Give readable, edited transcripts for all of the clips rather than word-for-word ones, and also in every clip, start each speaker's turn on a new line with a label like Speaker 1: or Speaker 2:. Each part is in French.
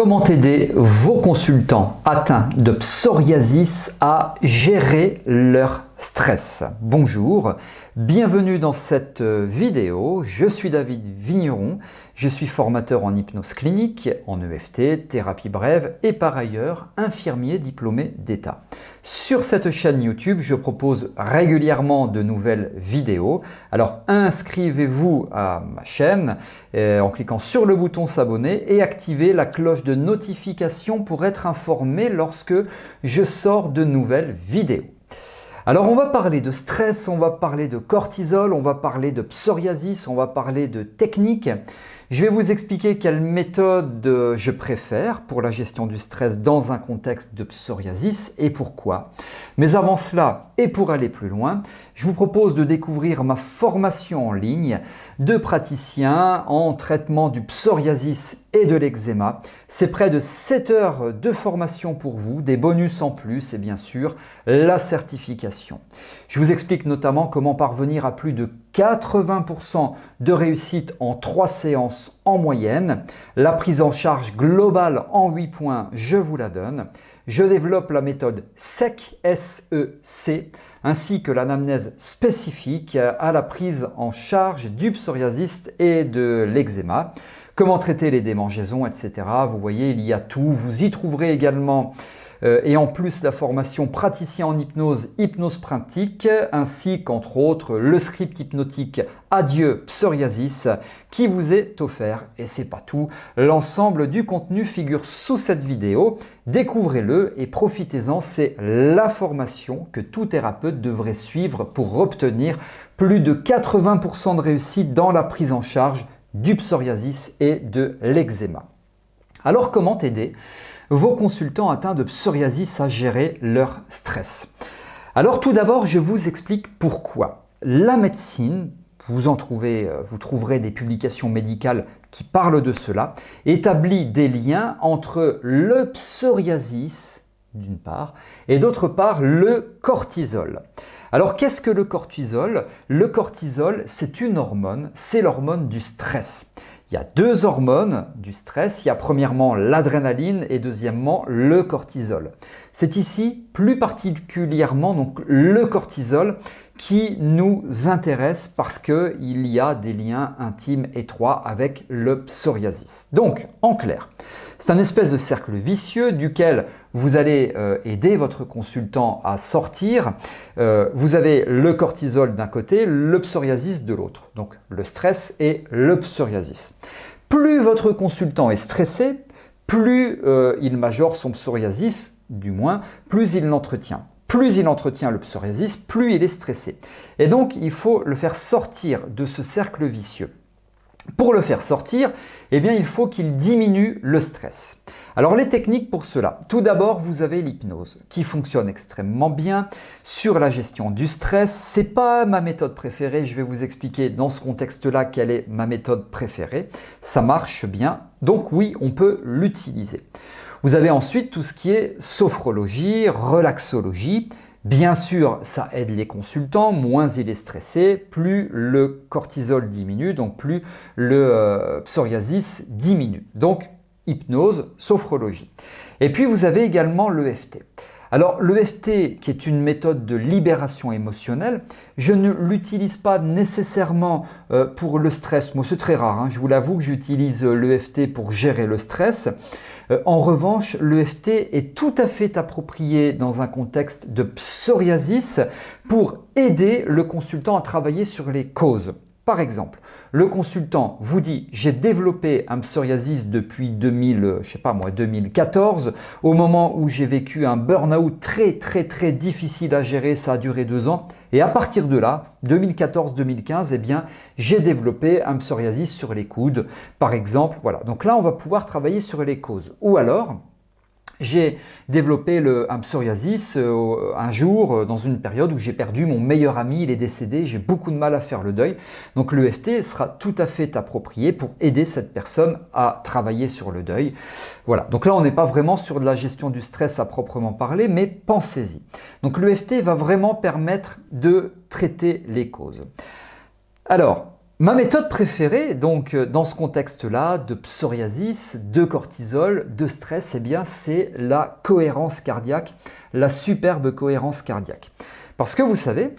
Speaker 1: Comment aider vos consultants atteints de psoriasis à gérer leur stress? Bonjour, bienvenue dans cette vidéo. Je suis David Vigneron, je suis formateur en hypnose clinique, en EFT, thérapie brève et par ailleurs infirmier diplômé d'État. Sur cette chaîne YouTube, je propose régulièrement de nouvelles vidéos. Alors inscrivez-vous à ma chaîne en cliquant sur le bouton s'abonner et activez la cloche de notification pour être informé lorsque je sors de nouvelles vidéos. Alors on va parler de stress, on va parler de cortisol, on va parler de psoriasis, on va parler de technique. Je vais vous expliquer quelle méthode je préfère pour la gestion du stress dans un contexte de psoriasis et pourquoi. Mais avant cela, et pour aller plus loin, je vous propose de découvrir ma formation en ligne de praticien en traitement du psoriasis et de l'eczéma. C'est près de 7 heures de formation pour vous, des bonus en plus et bien sûr la certification. Je vous explique notamment comment parvenir à plus de 80% de réussite en 3 séances en moyenne. La prise en charge globale en 8 points, je vous la donne. Je développe la méthode SEC, S-E-C, ainsi que l'anamnèse spécifique à la prise en charge du psoriasis et de l'eczéma. Comment traiter les démangeaisons, etc. Vous voyez, il y a tout. Vous y trouverez également et en plus la formation praticien en hypnose, hypnose pratique, ainsi qu'entre autres le script hypnotique Adieu Psoriasis qui vous est offert. Et c'est pas tout, l'ensemble du contenu figure sous cette vidéo. Découvrez-le et profitez-en, c'est la formation que tout thérapeute devrait suivre pour obtenir plus de 80% de réussite dans la prise en charge du psoriasis et de l'eczéma. Alors comment aider vos consultants atteints de psoriasis à gérer leur stress? Alors tout d'abord, je vous explique pourquoi. La médecine, vous trouverez des publications médicales qui parlent de cela, établit des liens entre le psoriasis d'une part et d'autre part le cortisol. Alors qu'est-ce que le cortisol? Le cortisol, c'est une hormone, c'est l'hormone du stress. Il y a deux hormones du stress, il y a premièrement l'adrénaline et deuxièmement le cortisol. C'est ici plus particulièrement donc le cortisol qui nous intéresse parce qu'il y a des liens intimes étroits avec le psoriasis. Donc en clair, c'est un espèce de cercle vicieux duquel vous allez aider votre consultant à sortir. Vous avez le cortisol d'un côté, le psoriasis de l'autre. Donc le stress et le psoriasis. Plus votre consultant est stressé, plus il majore son psoriasis, du moins, plus il l'entretient. Plus il entretient le psoriasis, plus il est stressé. Et donc il faut le faire sortir de ce cercle vicieux. Pour le faire sortir, eh bien, il faut qu'il diminue le stress. Alors les techniques pour cela. Tout d'abord, vous avez l'hypnose qui fonctionne extrêmement bien sur la gestion du stress. C'est pas ma méthode préférée. Je vais vous expliquer dans ce contexte-là quelle est ma méthode préférée. Ça marche bien. Donc oui, on peut l'utiliser. Vous avez ensuite tout ce qui est sophrologie, relaxologie. Bien sûr, ça aide les consultants, moins il est stressé, plus le cortisol diminue, donc plus le psoriasis diminue. Donc, hypnose, sophrologie. Et puis, vous avez également l'EFT. Alors, l'EFT, qui est une méthode de libération émotionnelle, je ne l'utilise pas nécessairement pour le stress. Moi, c'est très rare, hein. Je vous l'avoue que j'utilise l'EFT pour gérer le stress. En revanche, l'EFT est tout à fait approprié dans un contexte de psoriasis pour aider le consultant à travailler sur les causes. Par exemple, le consultant vous dit « j'ai développé un psoriasis depuis 2014, au moment où j'ai vécu un burn-out très difficile à gérer, ça a duré 2 ans. Et à partir de là, 2014-2015, eh bien, j'ai développé un psoriasis sur les coudes. Par exemple, voilà. Donc là, on va pouvoir travailler sur les causes. Ou alors, j'ai développé un psoriasis un jour dans une période où j'ai perdu mon meilleur ami, il est décédé, j'ai beaucoup de mal à faire le deuil. Donc l'EFT sera tout à fait approprié pour aider cette personne à travailler sur le deuil. Voilà, donc là on n'est pas vraiment sur de la gestion du stress à proprement parler, mais pensez-y. Donc l'EFT va vraiment permettre de traiter les causes. Alors, Ma méthode préférée, donc dans ce contexte-là, de psoriasis, de cortisol, de stress, eh bien c'est la cohérence cardiaque, la superbe cohérence cardiaque. Parce que vous savez,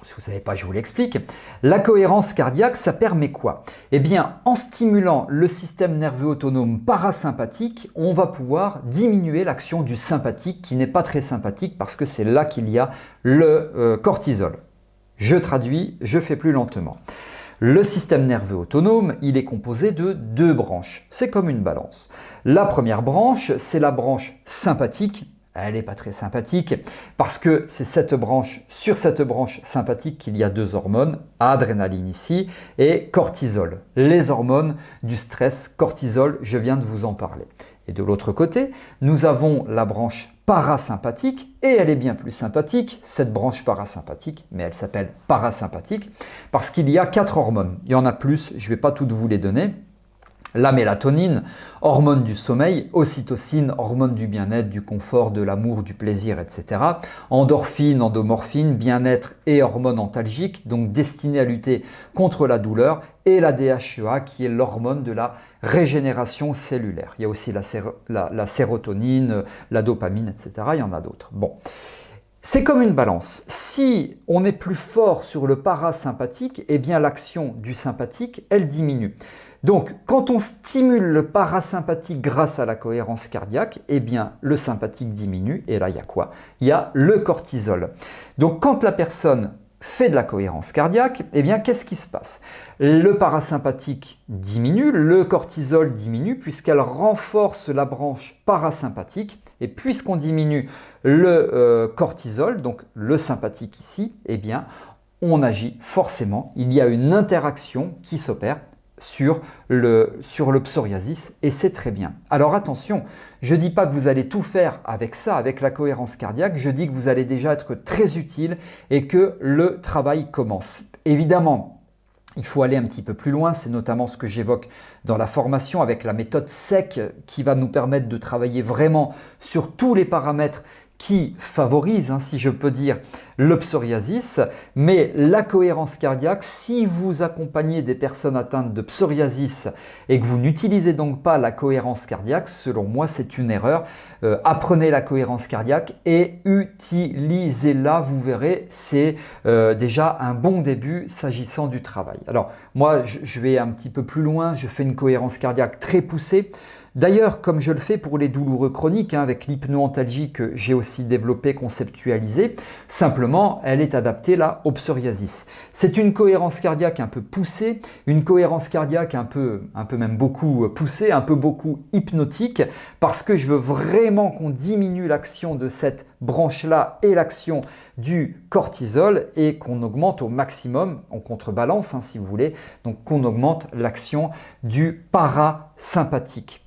Speaker 1: si vous ne savez pas, je vous l'explique, la cohérence cardiaque, ça permet quoi? Eh bien, en stimulant le système nerveux autonome parasympathique, on va pouvoir diminuer l'action du sympathique qui n'est pas très sympathique parce que c'est là qu'il y a le cortisol. Je traduis, je fais plus lentement. Le système nerveux autonome, il est composé de deux branches. C'est comme une balance. La première branche, c'est la branche sympathique. Elle n'est pas très sympathique parce que c'est sur cette branche sympathique qu'il y a deux hormones, adrénaline ici et cortisol. Les hormones du stress, cortisol, je viens de vous en parler. Et de l'autre côté, nous avons la branche parasympathique et elle est bien plus sympathique, cette branche parasympathique, mais elle s'appelle parasympathique parce qu'il y a 4 hormones. Il y en a plus, je ne vais pas toutes vous les donner. La mélatonine, hormone du sommeil, ocytocine, hormone du bien-être, du confort, de l'amour, du plaisir, etc. Endorphine, endomorphine, bien-être et hormone antalgique, donc destinée à lutter contre la douleur. Et la DHEA qui est l'hormone de la régénération cellulaire. Il y a aussi la sérotonine, la dopamine, etc. Il y en a d'autres. Bon. C'est comme une balance. Si on est plus fort sur le parasympathique, eh bien l'action du sympathique, elle diminue. Donc, quand on stimule le parasympathique grâce à la cohérence cardiaque, eh bien le sympathique diminue. Et là, il y a quoi? Il y a le cortisol. Donc, quand la personne fait de la cohérence cardiaque, eh bien qu'est-ce qui se passe? Le parasympathique diminue, le cortisol diminue puisqu'elle renforce la branche parasympathique et puisqu'on diminue le cortisol, donc le sympathique ici, eh bien on agit forcément, il y a une interaction qui s'opère sur le psoriasis et c'est très bien. Alors attention, je ne dis pas que vous allez tout faire avec ça, avec la cohérence cardiaque, je dis que vous allez déjà être très utile et que le travail commence. Évidemment, il faut aller un petit peu plus loin, c'est notamment ce que j'évoque dans la formation avec la méthode SEC qui va nous permettre de travailler vraiment sur tous les paramètres qui favorise, si je peux dire, le psoriasis, mais la cohérence cardiaque, si vous accompagnez des personnes atteintes de psoriasis et que vous n'utilisez donc pas la cohérence cardiaque, selon moi c'est une erreur. Apprenez la cohérence cardiaque et utilisez-la, vous verrez, c'est déjà un bon début s'agissant du travail. Alors moi je vais un petit peu plus loin, je fais une cohérence cardiaque très poussée. D'ailleurs, comme je le fais pour les douloureux chroniques, avec l'hypnoantalgie que j'ai aussi développé, conceptualisé, simplement, elle est adaptée là au psoriasis. C'est une cohérence cardiaque un peu poussée, une cohérence cardiaque un peu même beaucoup poussée, un peu beaucoup hypnotique, parce que je veux vraiment qu'on diminue l'action de cette branche-là et l'action du cortisol et qu'on augmente au maximum, on contrebalance si vous voulez, donc qu'on augmente l'action du parasympathique.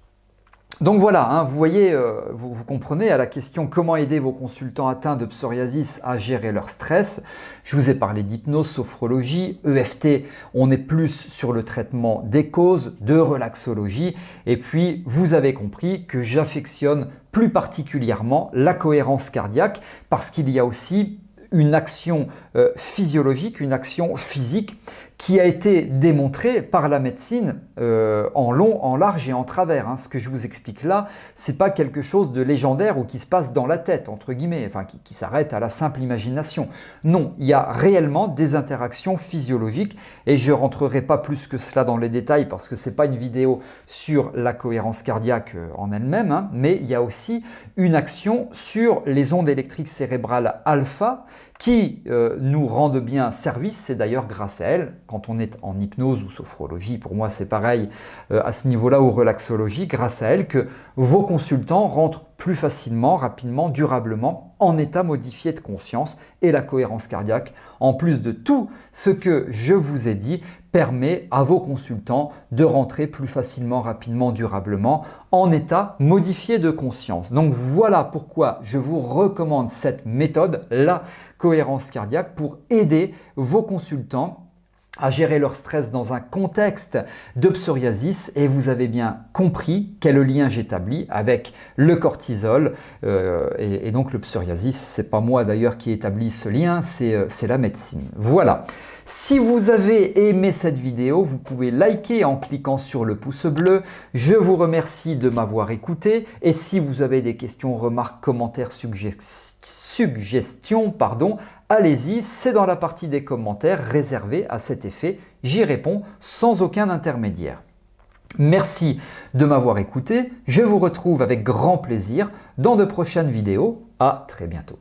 Speaker 1: Donc voilà, vous voyez, vous comprenez à la question comment aider vos consultants atteints de psoriasis à gérer leur stress. Je vous ai parlé d'hypnose, sophrologie, EFT, on est plus sur le traitement des causes, de relaxologie. Et puis, vous avez compris que j'affectionne plus particulièrement la cohérence cardiaque parce qu'il y a aussi une action physiologique, une action physique qui a été démontrée par la médecine en long, en large et en travers. Ce que je vous explique là, c'est pas quelque chose de légendaire ou qui se passe dans la tête, entre guillemets, enfin qui s'arrête à la simple imagination. Non, il y a réellement des interactions physiologiques et je rentrerai pas plus que cela dans les détails parce que c'est pas une vidéo sur la cohérence cardiaque en elle-même, mais il y a aussi une action sur les ondes électriques cérébrales alpha qui nous rendent bien service, c'est d'ailleurs grâce à elles, quand on est en hypnose ou sophrologie, pour moi c'est pareil à ce niveau-là, ou relaxologie, grâce à elles que vos consultants rentrent plus facilement, rapidement, durablement en état modifié de conscience et la cohérence cardiaque, en plus de tout ce que je vous ai dit, permet à vos consultants de rentrer plus facilement, rapidement, durablement en état modifié de conscience. Donc voilà pourquoi je vous recommande cette méthode, la cohérence cardiaque, pour aider vos consultants à gérer leur stress dans un contexte de psoriasis et vous avez bien compris quel lien j'établis avec le cortisol et donc le psoriasis. C'est pas moi d'ailleurs qui établis ce lien, c'est la médecine. Voilà. Si vous avez aimé cette vidéo, vous pouvez liker en cliquant sur le pouce bleu. Je vous remercie de m'avoir écouté et si vous avez des questions, remarques, commentaires, suggestions, allez-y, c'est dans la partie des commentaires réservée à cet effet. J'y réponds sans aucun intermédiaire. Merci de m'avoir écouté. Je vous retrouve avec grand plaisir dans de prochaines vidéos. À très bientôt.